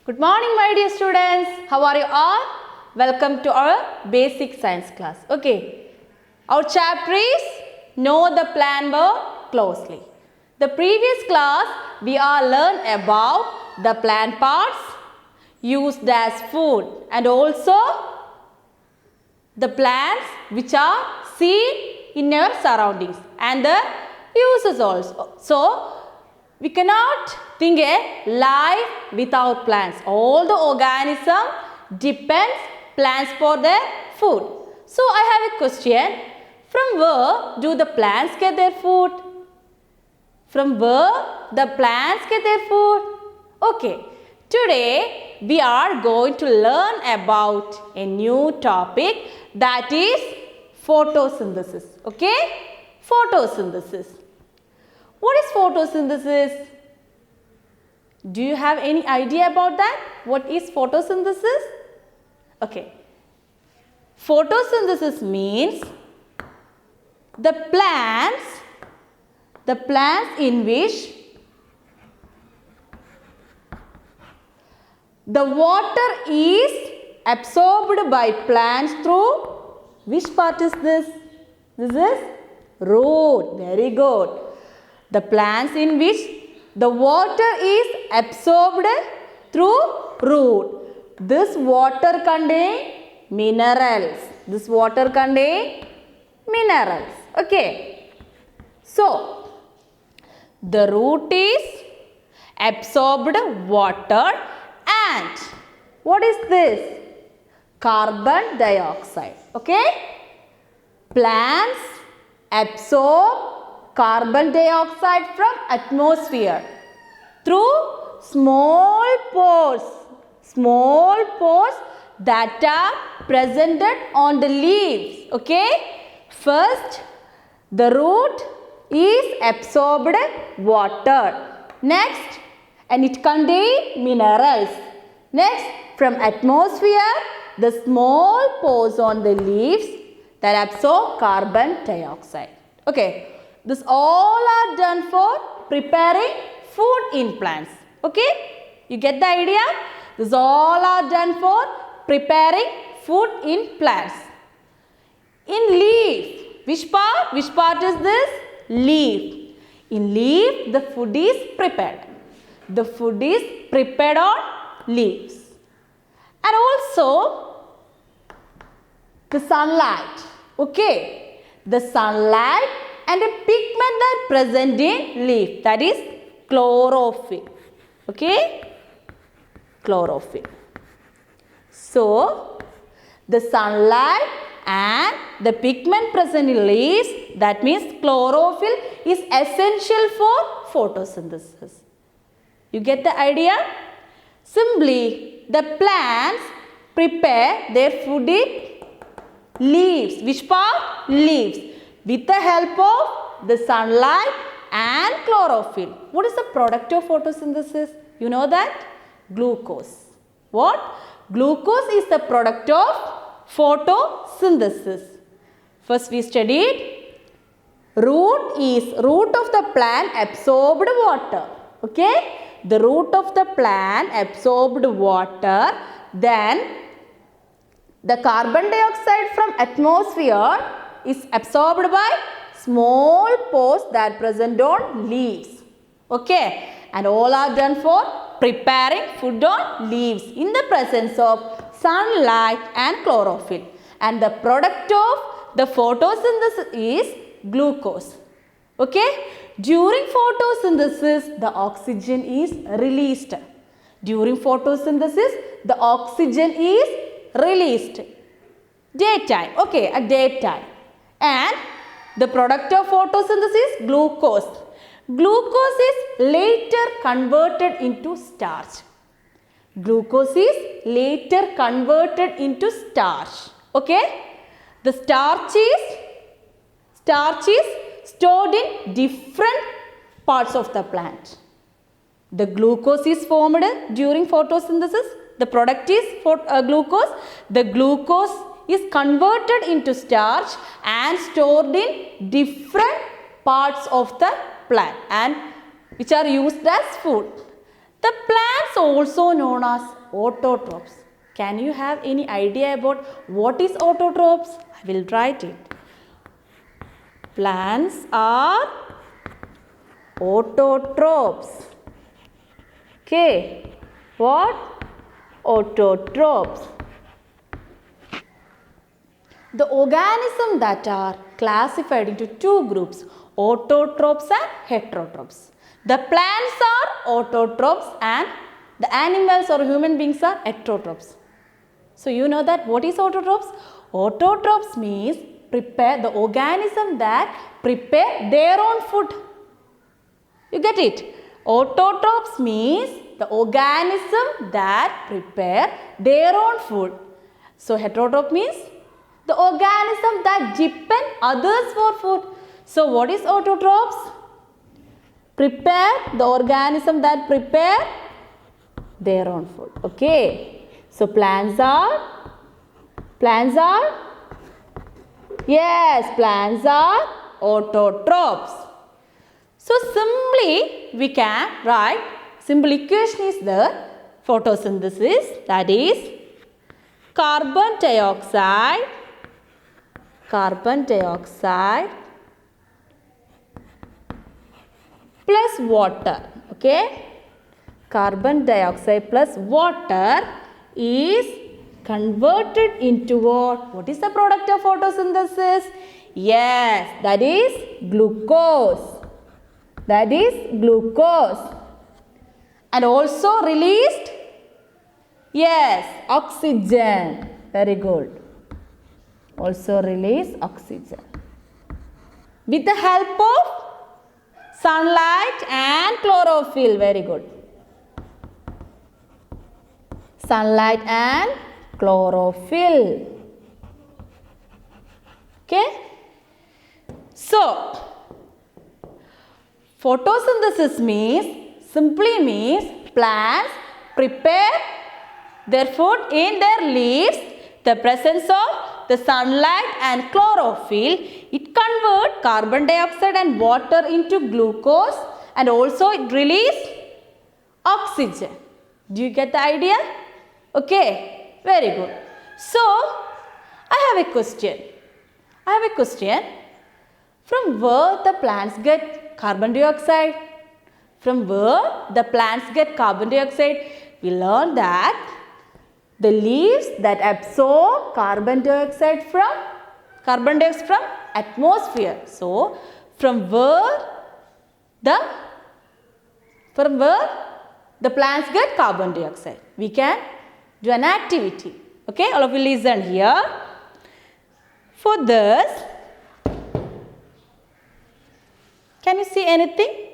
Good morning, my dear students. How are you all? Welcome to our basic science class. Okay. Our chapter is Know the Plant World Closely. The previous class we all learned about the plant parts used as food and also the plants which are seen in our surroundings and the uses also. So, we cannot think a life without plants. All the organism depends plants for their food. So, I have a question. From where do the plants get their food? From where the plants get their food? Okay. Today, we are going to learn about a new topic that is photosynthesis. Okay? Photosynthesis. What is photosynthesis? Do you have any idea about that? What is photosynthesis? Okay. Photosynthesis means the plants in which the water is absorbed by plants through which part is this? This is root. Very good. The plants in which the water is absorbed through root. This water contains minerals. This water contains minerals. Okay. So, the root is absorbed water and what is this? Carbon dioxide. Okay. Plants absorb carbon dioxide from atmosphere through small pores that are presented on the leaves. Okay. First, the root is absorbed water. Next, and it contains minerals. Next, from atmosphere, the small pores on the leaves that absorb carbon dioxide. Okay. This all are done for preparing food in plants. Okay. You get the idea? This all are done for preparing food in plants. In leaf, which part? Which part is this? Leaf. In leaf, the food is prepared. The food is prepared on leaves. And also, the sunlight. Okay. The sunlight and a pigment that present in leaf, that is chlorophyll. Okay. Chlorophyll. So, the sunlight and the pigment present in leaves, that means chlorophyll, is essential for photosynthesis. You get the idea? Simply, the plants prepare their food in leaves. Which part? Leaves. With the help of the sunlight and chlorophyll. What is the product of photosynthesis? You know that? Glucose. What? Glucose is the product of photosynthesis. First we studied root of the plant absorbed water. Okay? The root of the plant absorbed water. Then the carbon dioxide from atmosphere is absorbed by small pores that present on leaves. Okay? And all are done for preparing food on leaves in the presence of sunlight and chlorophyll. And the product of the photosynthesis is glucose. Okay? During photosynthesis, the oxygen is released. During photosynthesis, the oxygen is released. Daytime. Okay, at daytime. And the product of photosynthesis is glucose. Glucose is later converted into starch. Glucose is later converted into starch. Okay? The starch is stored in different parts of the plant. The glucose is formed during photosynthesis. The product is glucose. The glucose is converted into starch and stored in different parts of the plant and which are used as food. The plants also known as autotrophs. Can you have any idea about what is autotrophs? I will write it. Plants are autotrophs. Okay. What? Autotrophs. The organisms that are classified into two groups, autotrophs and heterotrophs. The plants are autotrophs and the animals or human beings are heterotrophs. So you know that what is autotrophs? Autotrophs means the organism that prepare their own food. You get it? Autotrophs means the organism that prepare their own food. So heterotroph means the organism that depend others for food. So what is autotrophs? The organism that prepare their own food. Okay. So plants are autotrophs. So simply we can write, simple equation is there, photosynthesis, that is carbon dioxide plus water. Okay. Carbon dioxide plus water is converted into what? What is the product of photosynthesis? Yes, that is glucose. And also released? Yes, oxygen. Very good. Also release oxygen. With the help of sunlight and chlorophyll. Very good. Sunlight and chlorophyll. Okay. So, photosynthesis simply means plants prepare their food in their leaves. The presence of the sunlight and chlorophyll, it converts carbon dioxide and water into glucose, and also it releases oxygen. Do you get the idea? Okay, very good. So, I have a question. From where the plants get carbon dioxide? We learned that the leaves that absorb carbon dioxide from atmosphere. So, from where the plants get carbon dioxide? We can do an activity. Okay, all of you listen here. For this, can you see anything?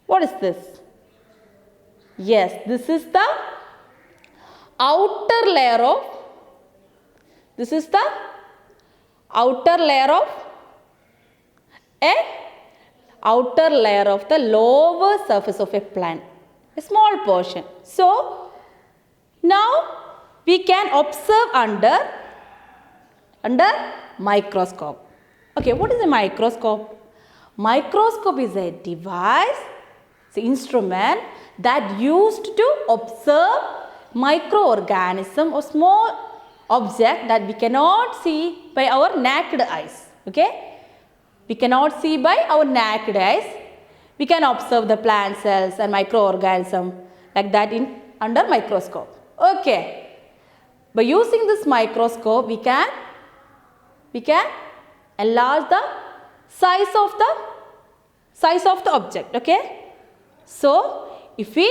What is this? Yes, this is the outer layer of the lower surface of a plant, a small portion. So now we can observe under microscope. Okay, what is a microscope? Microscope is a device, it's an instrument that used to observe microorganism or small object that we cannot see by our naked eyes. Okay, we cannot see by our naked eyes. We can observe the plant cells and microorganism like that under microscope. Okay, by using this microscope we can enlarge the size of the object. Okay, so if we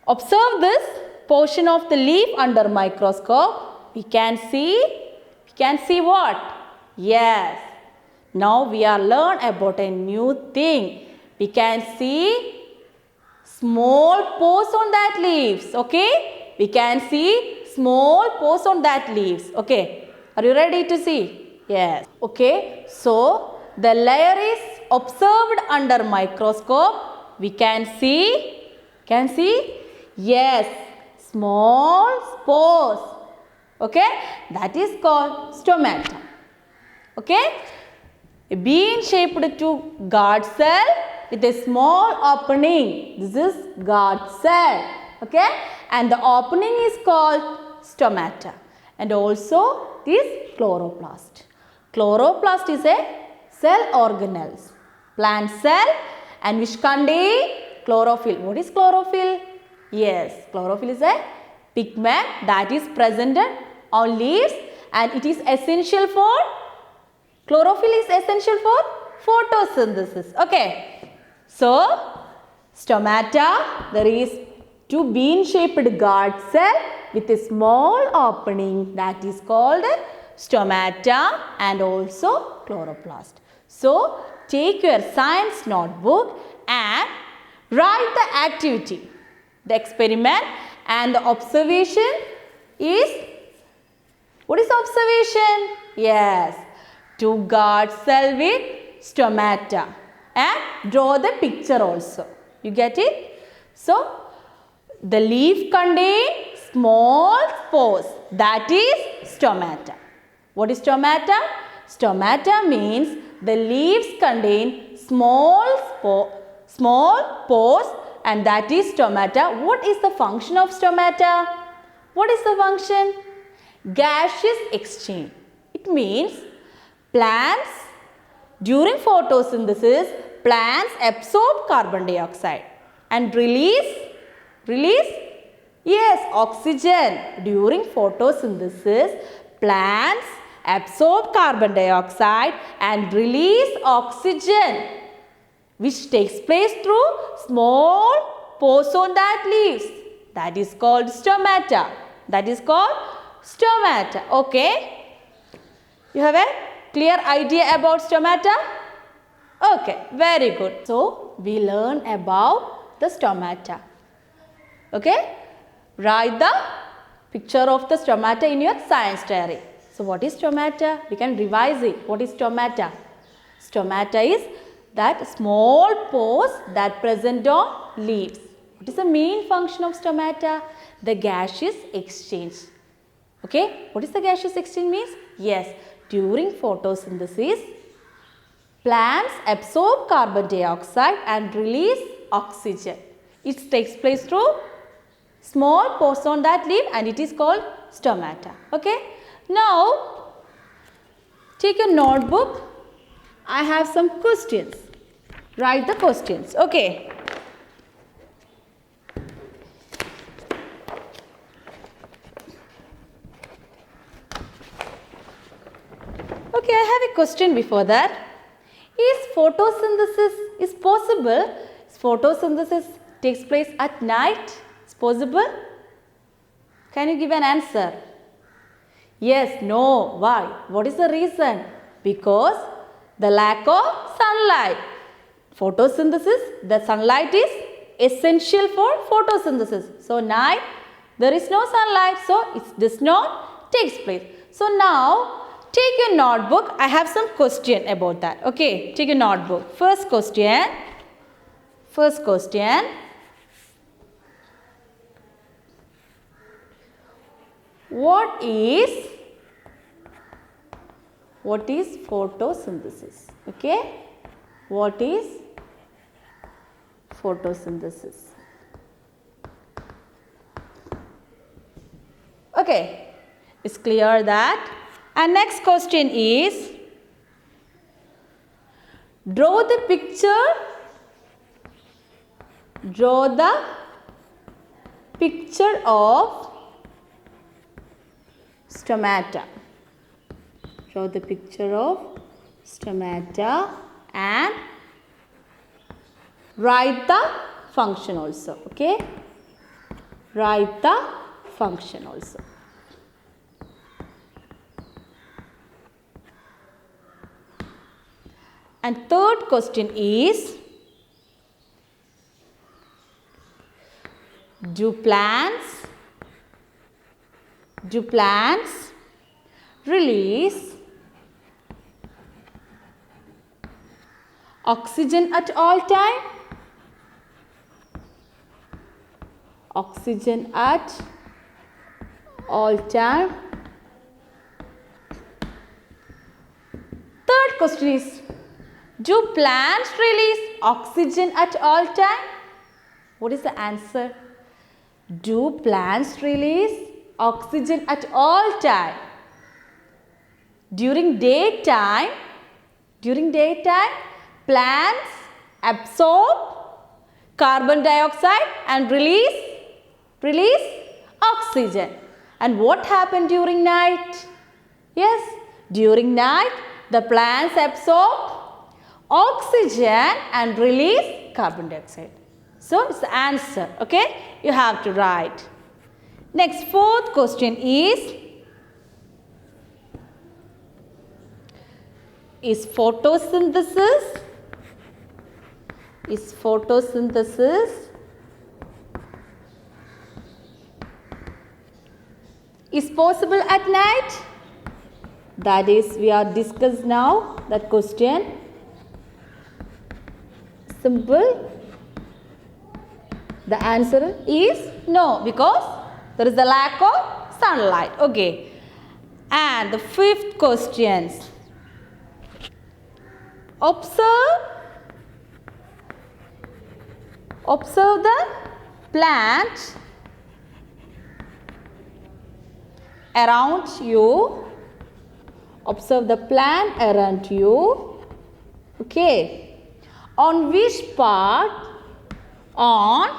observe this portion of the leaf under microscope, we can see what? Yes, now we are learn about a new thing. We can see small pores on that leaves. Okay, we can see small pores on that leaves. Okay, are you ready to see? Yes. Okay, so the layer is observed under microscope. We can see, yes, small spores. Okay, that is called stomata. Okay, a bean-shaped guard cell with a small opening. This is guard cell. Okay, and the opening is called stomata, and also this chloroplast. Chloroplast is a cell organelle, plant cell, and which contain chlorophyll. What is chlorophyll? Yes, chlorophyll is a pigment that is present on leaves, and it is essential for, chlorophyll is essential for photosynthesis. Okay, so stomata, there is two bean shaped guard cell with a small opening that is called stomata and also chloroplast. So take your science notebook and write the activity, the experiment, and the observation is, what is observation? Yes, two guard cell with stomata, and draw the picture also. You get it? So the leaf contains small spores, that is stomata. What is stomata? Stomata means the leaves contain small pores, and that is stomata. What is the function of stomata? What is the function? Gaseous exchange. It means plants, during photosynthesis, plants absorb carbon dioxide and release, yes, oxygen. During photosynthesis, plants absorb carbon dioxide and release oxygen, which takes place through small pores on that leaves. That is called stomata. That is called stomata. Okay. You have a clear idea about stomata? Okay, very good. So we learn about the stomata. Okay. Write the picture of the stomata in your science diary. So what is stomata? We can revise it. What is stomata? Stomata is that small pores that present on leaves. What is the main function of stomata? The gaseous exchange. Okay, what is the gaseous exchange means? Yes, during photosynthesis, plants absorb carbon dioxide and release oxygen. It takes place through small pores on that leaf, and it is called stomata. Okay, now take a notebook. I have some questions. Write the questions. Okay. Okay, I have a question before that. Is photosynthesis possible? Photosynthesis takes place at night? It's possible? Can you give an answer? Yes, no. Why? What is the reason? Because the lack of sunlight. Photosynthesis, the sunlight is essential for photosynthesis. So night, there is no sunlight, so it does not take place. So now, take your notebook. I have some question about that. Okay, take a notebook. First question. What is photosynthesis? Okay, what is photosynthesis? Okay, it's clear that. And next question is, draw the picture of stomata. Draw the picture of stomata and write the function also. Okay, write the function also. And third question is, do plants release oxygen at all time? Oxygen at all time. Third question is, do plants release oxygen at all time? What is the answer? Do plants release oxygen at all time? During daytime, plants absorb carbon dioxide and release oxygen. And what happened during night? Yes, during night the plants absorb oxygen and release carbon dioxide. So it's the answer. Okay, you have to write. Next, fourth question is photosynthesis is possible at night? That is, we are discussed now that question. Simple. The answer is no, because there is a lack of sunlight. Okay. And the fifth question. Observe the plant around you. Observe the plant around you. Okay. On which part of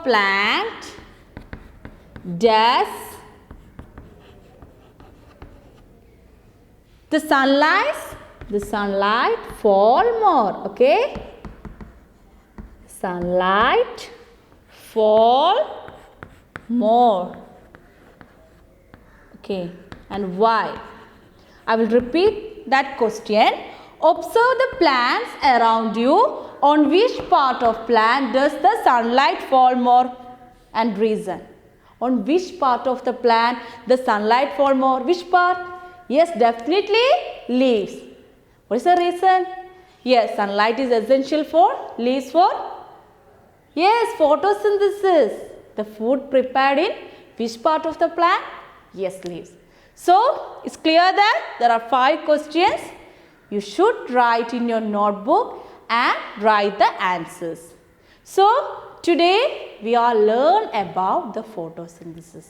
plant does the sunlight fall more? Okay. Sunlight fall more. Okay. And why? I will repeat that question. Observe the plants around you. On which part of plant does the sunlight fall more? And reason. On which part of the plant the sunlight fall more? Which part? Yes, definitely leaves. What is the reason? Yes, sunlight is essential for leaves for? Yes, photosynthesis. The food prepared in which part of the plant? Yes, leaves. So, it's clear that there are 5 questions. You should write in your notebook and write the answers. So, today we are learn about the photosynthesis.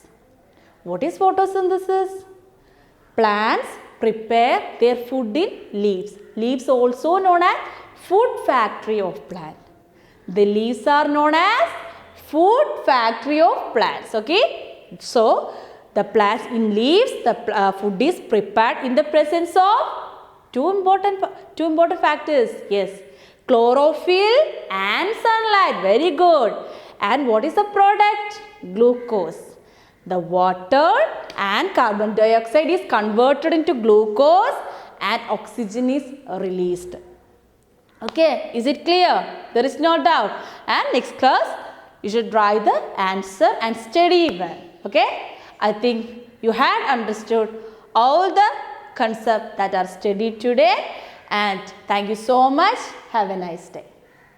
What is photosynthesis? Plants prepare their food in leaves. Leaves also known as food factory of plant. The leaves are known as food factory of plants. Okay. So, the plants in leaves, the food is prepared in the presence of two important factors. Yes. Chlorophyll and sunlight. Very good. And what is the product? Glucose. The water and carbon dioxide is converted into glucose and oxygen is released. Okay, is it clear? There is no doubt. And next class, you should write the answer and study well. Okay, I think you had understood all the concepts that are studied today. And thank you so much. Have a nice day.